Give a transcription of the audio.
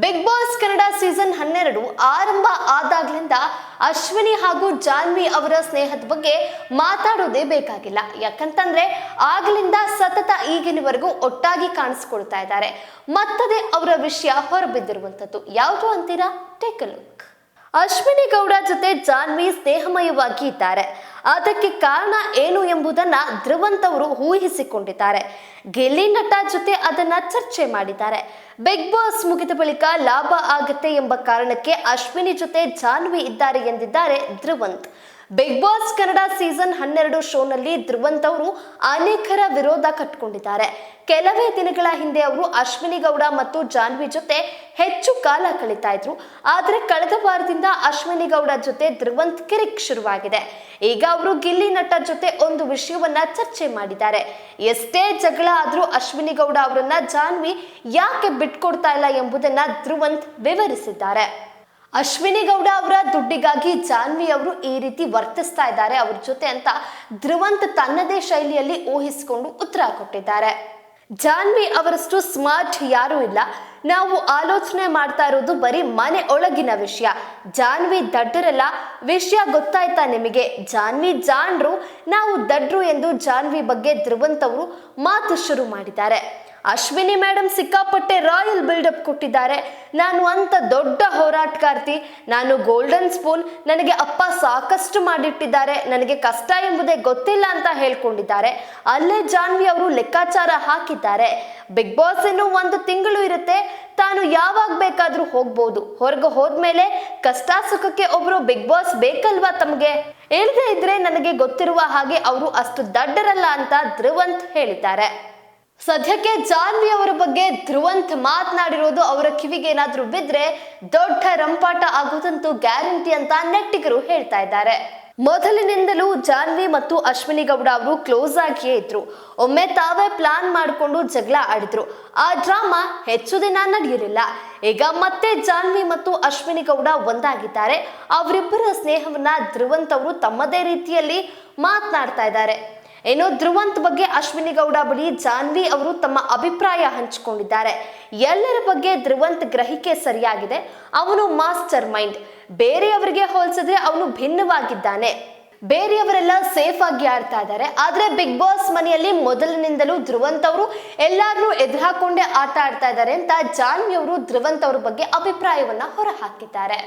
Big Boss Kannada season 12 ಆರಂಭ ಆದಾಗ್ಲಿಂದ ಅಶ್ವಿನಿ ಹಾಗೂ ಜಾನ್ವಿ ಅವರ ಸ್ನೇಹದ ಬಗ್ಗೆ ಮಾತಾಡೋದೇ ಬೇಕಾಗಿಲ್ಲ. ಯಾಕಂತಂದ್ರೆ ಆಗ್ಲಿಂದ ಸತತ ಈಗಿನವರೆಗೂ ಒಟ್ಟಾಗಿ ಕಾಣಿಸ್ಕೊಳ್ತಾ ಇದ್ದಾರೆ. ಮತ್ತದೇ ಅವರ ವಿಷಯ ಹೊರಬಿದ್ದಿರುವಂತದ್ದು ಯಾವುದು ಅಂತೀರಾ? Take a look. Ashwini Gowda ಜೊತೆ ಜಾನ್ವಿ ಸ್ನೇಹಮಯವಾಗಿ ಇದ್ದಾರೆ. ಅದಕ್ಕೆ ಕಾರಣ ಏನು ಎಂಬುದನ್ನ ಧ್ರುವಂತ್ ಅವರು ಊಹಿಸಿಕೊಂಡಿದ್ದಾರೆ. ಗಿಲ್ಲಿ ನಟ ಜೊತೆ ಅದನ್ನ ಚರ್ಚೆ ಮಾಡಿದ್ದಾರೆ. ಬಿಗ್ ಬಾಸ್ ಮುಗಿದ ಬಳಿಕ ಲಾಭ ಆಗುತ್ತೆ ಎಂಬ ಕಾರಣಕ್ಕೆ ಅಶ್ವಿನಿ ಜೊತೆ ಜಾನ್ವಿ ಇದ್ದಾರೆ ಎಂದಿದ್ದಾರೆ Dhruvanth. Bigg Boss Kannada season 12 ಶೋನಲ್ಲಿ ಧ್ರುವಂತ್ ಅವರು ಅನೇಕರ ವಿರೋಧ ಕಟ್ಟಿಕೊಂಡಿದ್ದಾರೆ. ಕೆಲವೇ ದಿನಗಳ ಹಿಂದೆ ಅವರು ಅಶ್ವಿನಿ ಗೌಡ ಮತ್ತು ಜಾನ್ವಿ ಜೊತೆ ಹೆಚ್ಚು ಕಾಲ ಕಳೀತಾ ಇದ್ರು. ಆದ್ರೆ ಕಳೆದ ವಾರದಿಂದ ಅಶ್ವಿನಿ ಗೌಡ ಜೊತೆ ಧ್ರುವಂತ್ ಕಿರಿಕ್ ಶುರುವಾಗಿದೆ. ಈಗ ಅವರು ಗಿಲ್ಲಿ ನಟ ಜೊತೆ ಒಂದು ವಿಷಯವನ್ನ ಚರ್ಚೆ ಮಾಡಿದ್ದಾರೆ. ಎಷ್ಟೇ ಜಗಳ ಆದ್ರೂ ಅಶ್ವಿನಿ ಗೌಡ ಅವರನ್ನ ಜಾನ್ವಿ ಯಾಕೆ ಬಿಟ್ಕೊಡ್ತಾ ಇಲ್ಲ ಎಂಬುದನ್ನ ಧ್ರುವಂತ್ ವಿವರಿಸಿದ್ದಾರೆ. ಅಶ್ವಿನಿ ಗೌಡ ಅವರ ದುಡ್ಡಿಗಾಗಿ ಜಾನ್ವಿ ಅವರು ಈ ರೀತಿ ವರ್ತಿಸ್ತಾ ಇದ್ದಾರೆ ಅವ್ರ ಜೊತೆ ಅಂತ ಧ್ರುವಂತ್ ತನ್ನದೇ ಶೈಲಿಯಲ್ಲಿ ಊಹಿಸಿಕೊಂಡು ಉತ್ತರ ಕೊಟ್ಟಿದ್ದಾರೆ. ಜಾನ್ವಿ ಅವರಷ್ಟು ಸ್ಮಾರ್ಟ್ ಯಾರೂ ಇಲ್ಲ. ನಾವು ಆಲೋಚನೆ ಮಾಡ್ತಾ ಇರೋದು ಬರೀ ಮನೆ ಒಳಗಿನ ವಿಷಯ. ಜಾನ್ವಿ ದಡ್ಡರಲ್ಲ. ವಿಷಯ ಗೊತ್ತಾಯ್ತಾ ನಿಮಗೆ? ಜಾನ್ವಿ ಜಾಣ್ರು, ನಾವು ದಡ್ರು ಎಂದು ಜಾನ್ವಿ ಬಗ್ಗೆ ಧ್ರುವಂತ್ ಅವರು ಮಾತು ಶುರು ಮಾಡಿದ್ದಾರೆ. ಅಶ್ವಿನಿ ಮೇಡಮ್ ಸಿಕ್ಕಾಪಟ್ಟೆ ರಾಯಲ್ ಬಿಲ್ಡಪ್ ಕೊಟ್ಟಿದ್ದಾರೆ. ನಾನು ಅಂತ ದೊಡ್ಡ ಹೋರಾಟಗಾರ್ತಿ, ನಾನು ಗೋಲ್ಡನ್ ಸ್ಪೂನ್, ನನಗೆ ಅಪ್ಪ ಸಾಕಷ್ಟು ಮಾಡಿಟ್ಟಿದ್ದಾರೆ, ನನಗೆ ಕಷ್ಟ ಎಂಬುದೇ ಗೊತ್ತಿಲ್ಲ ಅಂತ ಹೇಳ್ಕೊಂಡಿದ್ದಾರೆ. ಅಲ್ಲೇ ಜಾನ್ವಿ ಅವರು ಲೆಕ್ಕಾಚಾರ ಹಾಕಿದ್ದಾರೆ. ಬಿಗ್ ಬಾಸ್ ಇನ್ನು 1 ತಿಂಗಳು ಇರುತ್ತೆ. ತಾನು ಯಾವಾಗ ಬೇಕಾದ್ರೂ ಹೋಗ್ಬೋದು. ಹೊರಗೆ ಹೋದ್ಮೇಲೆ ಕಷ್ಟ ಸುಖಕ್ಕೆ ಒಬ್ರು ಬಿಗ್ ಬಾಸ್ ಬೇಕಲ್ವಾ ತಮಗೆ? ಇಲ್ಲದೆ ಇದ್ರೆ ನನಗೆ ಗೊತ್ತಿರುವ ಹಾಗೆ ಅವರು ಅಷ್ಟು ದಡ್ಡರಲ್ಲ ಅಂತ ಧ್ರುವಂತ್ ಹೇಳಿದ್ದಾರೆ. ಸದ್ಯಕ್ಕೆ ಜಾನ್ವಿ ಅವರ ಬಗ್ಗೆ ಧ್ರುವಂತ್ ಮಾತನಾಡಿರೋದು ಅವರ ಕಿವಿಗೆ ಏನಾದ್ರೂ ಬಿದ್ರೆ ದೊಡ್ಡ ರಂಪಾಟ ಆಗೋದಂತೂ ಗ್ಯಾರಂಟಿ ಅಂತ ನೆಟ್ಟಿಗರು ಹೇಳ್ತಾ ಇದ್ದಾರೆ. ಮೊದಲಿನಿಂದಲೂ ಜಾನ್ವಿ ಮತ್ತು ಅಶ್ವಿನಿ ಗೌಡ ಅವರು ಕ್ಲೋಸ್ ಆಗಿಯೇ ಇದ್ರು. ಒಮ್ಮೆ ತಾವೇ ಪ್ಲಾನ್ ಮಾಡಿಕೊಂಡು ಜಗಳ ಆಡಿದ್ರು. ಆ ಡ್ರಾಮಾ ಹೆಚ್ಚು ದಿನ ನಡೆಯಲಿಲ್ಲ. ಈಗ ಮತ್ತೆ ಜಾನ್ವಿ ಮತ್ತು ಅಶ್ವಿನಿ ಗೌಡ ಒಂದಾಗಿದ್ದಾರೆ. ಅವರಿಬ್ಬರ ಸ್ನೇಹವನ್ನ ಧ್ರುವಂತ್ ಅವರು ತಮ್ಮದೇ ರೀತಿಯಲ್ಲಿ ಮಾತನಾಡ್ತಾ ಇದ್ದಾರೆ. ಏನೋ ಧ್ರುವಂತ್ ಬಗ್ಗೆ ಅಶ್ವಿನಿ ಗೌಡ ಬಳಿ ಜಾನ್ವಿ ಅವರು ತಮ್ಮ ಅಭಿಪ್ರಾಯ ಹಂಚಿಕೊಂಡಿದ್ದಾರೆ. ಎಲ್ಲರ ಬಗ್ಗೆ ಧ್ರುವಂತ್ ಗ್ರಹಿಕೆ ಸರಿಯಾಗಿದೆ. ಅವನು ಮಾಸ್ಟರ್ ಮೈಂಡ್. ಬೇರೆಯವರಿಗೆ ಹೋಲಿಸಿದ್ರೆ ಅವನು ಭಿನ್ನವಾಗಿದ್ದಾನೆ. ಬೇರೆಯವರೆಲ್ಲ ಸೇಫ್ ಆಗಿ ಆಡ್ತಾ ಇದ್ದಾರೆ. ಆದ್ರೆ ಬಿಗ್ ಬಾಸ್ ಮನೆಯಲ್ಲಿ ಮೊದಲಿನಿಂದಲೂ ಧ್ರುವಂತ್ ಅವರು ಎಲ್ಲಾರನ್ನೂ ಎದುರಾಕೊಂಡೇ ಆಟ ಆಡ್ತಾ ಇದ್ದಾರೆ ಅಂತ ಜಾನ್ವಿ ಅವರು ಧ್ರುವಂತ್ ಅವ್ರ ಬಗ್ಗೆ ಅಭಿಪ್ರಾಯವನ್ನ ಹೊರ ಹಾಕಿದ್ದಾರೆ.